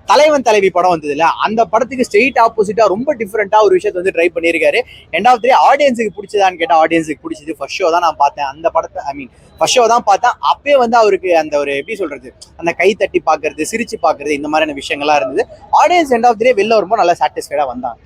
தலைவன் தலைவி படம் வந்தது இல்ல, அந்த படத்துக்கு ஸ்ட்ரெயிட் ஆப்போசிட்டா ரொம்ப டிஃப்ரெண்டா ஒரு விஷயத்தை வந்து ட்ரை பண்ணியிருக்காரு. எண்ட் ஆஃப் த்ரீ ஆடியன்ஸுக்கு பிடிச்சதான்னு கேட்டா ஆடியன்ஸுக்கு பிடிச்சது. ஃபர்ஸ்ட் ஷோ தான் நான் பார்த்தேன் அந்த படத்தை, ஐ மீன் ஃபர்ஸ்ட் ஷோ தான் பார்த்தேன். அப்பயே வந்து அவருக்கு அந்த ஒரு எப்படி சொல்றது, அந்த கை தட்டி பாக்குறது, சிரிச்சு பாக்குறது, இந்த மாதிரியான விஷயங்கள்லாம் இருந்தது. ஆடியன்ஸ் எண்ட் ஆஃப் த்ரீ வெளில ரொம்ப நல்லா சாட்டிஸ்ஃபைடா வந்தாங்க.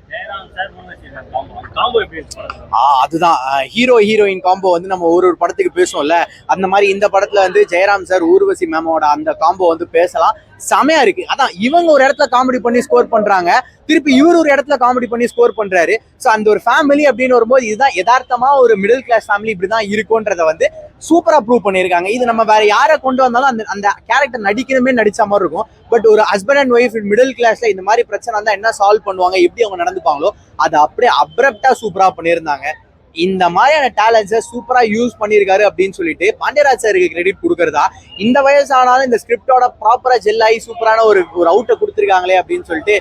அதுதான் ஹீரோ ஹீரோயின் காம்போ வந்து நம்ம ஒரு படத்துக்கு பேசுவோம்ல, அந்த மாதிரி இந்த படத்துல வந்து ஜெயராம் சார் ஊர்வசி மேமோட அந்த காம்போ வந்து பேசலாம். செமையா இருக்கு. அதான் இவங்க ஒரு இடத்துல காமெடி பண்ணி ஸ்கோர் பண்றாங்க, திருப்பி இவர் ஒரு இடத்துல காமெடி பண்ணி ஸ்கோர் பண்றாரு. ஸோ அந்த ஒரு ஃபேமிலி அப்படின்னு வரும்போது இதுதான் யதார்த்தமா ஒரு மிடில் கிளாஸ் ஃபேமிலி இப்படிதான் இருக்கும்ன்றத வந்து சூப்பரா ப்ரூவ் பண்ணியிருக்காங்க. இது நம்ம வேற யாரை கொண்டு வந்தாலும் அந்த அந்த கேரக்டர் நடிக்கணுமே நடிச்ச மாதிரி இருக்கும். பட் ஒரு ஹஸ்பண்ட் அண்ட் ஒய்ஃப் மிடில் கிளாஸ்ல இந்த மாதிரி பிரச்சனை வந்தா என்ன சால்வ் பண்ணுவாங்க, எப்படி அவங்க நடந்துப்பாங்களோ அதை அப்படியே அப்ரப்டா சூப்பரா பண்ணியிருந்தாங்க. இந்த மாதிரியான டேலண்ட்ஸை சூப்பரா யூஸ் பண்ணியிருக்காரு அப்படின்னு சொல்லிட்டு பாண்டியராஜ் சாருக்கு கிரெடிட் கொடுக்கறதா. இந்த வயசானாலும் இந்த ஸ்கிரிப்டோட ப்ராப்பரா ஜெல் ஆகி சூப்பரான ஒரு அவுட்டை கொடுத்துருக்காங்களே அப்படின்னு சொல்லிட்டு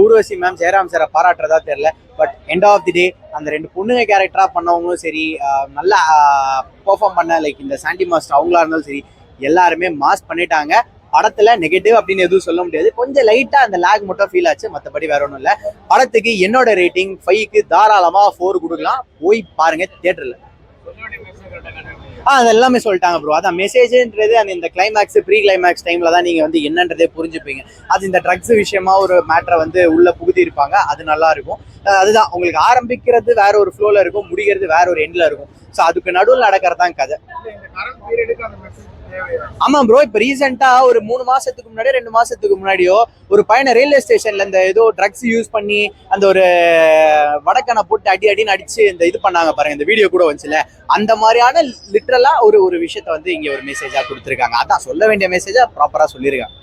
ஊர்வசி மேம் ஜெயராம் சாரை பாராட்டுறதா தெரியல. பட் எண்ட் ஆஃப் தி டே அந்த ரெண்டு பொண்ணுங்க கேரக்டரா பண்ணவங்களும் சரி, நல்லா பெர்ஃபார்ம் பண்ண லைக் இந்த சாண்டி மாஸ்டர் அவங்களா இருந்தாலும் சரி, எல்லாருமே மாஸ் பண்ணிட்டாங்க. படத்துல நெகட்டிவ் அப்படின்னு எதுவும் சொல்ல முடியாது. கொஞ்சம் லைட்டா அந்த லேக் மட்டும் ஃபீல் ஆச்சு, மற்றபடி வேற ஒன்றும் இல்லை. படத்துக்கு என்னோட ரேட்டிங் 5க்கு தாராளமா 4 கொடுக்கலாம். போய் பாருங்க தியேட்டர்ல. அது எல்லாமே சொல்லிட்டாங்க ப்ரோ. அதான் மெசேஜ்ன்றது அந்த இந்த கிளைமேக்ஸ் ப்ரீ கிளைமேக்ஸ் டைம்ல தான் நீங்க வந்து என்னன்றதே புரிஞ்சுப்பீங்க. அது இந்த ட்ரக்ஸ் விஷயமா ஒரு மேட்டரை வந்து உள்ள புகுத்தி இருப்பாங்க, அது நல்லா இருக்கும். அதுதான் உங்களுக்கு ஆரம்பிக்கிறது வேற ஒரு ஃப்ளோல இருக்கும், முடிகிறது வேற ஒரு எண்ட்ல இருக்கும். ஸோ அதுக்கு நடுவில் நடக்கிறதான் கதை. ஆமா ப்ரோ, இப்ப ரீசெண்டா ஒரு 3 மாசத்துக்கு முன்னாடியோ 2 மாசத்துக்கு முன்னாடியோ ஒரு பையனை ரயில்வே ஸ்டேஷன்ல இந்த ஏதோ ட்ரக்ஸ் யூஸ் பண்ணி அந்த ஒரு வடக்கனை போட்டு அடின்னு அடிச்சு இந்த இது பண்ணாங்க பாருங்க, இந்த வீடியோ கூட வந்துச்சுல. அந்த மாதிரியான லிட்டரலா ஒரு விஷயத்த வந்து இங்க ஒரு மெசேஜா கொடுத்துருக்காங்க. அதான் சொல்ல வேண்டிய மெசேஜா ப்ராப்பரா சொல்லியிருக்காங்க.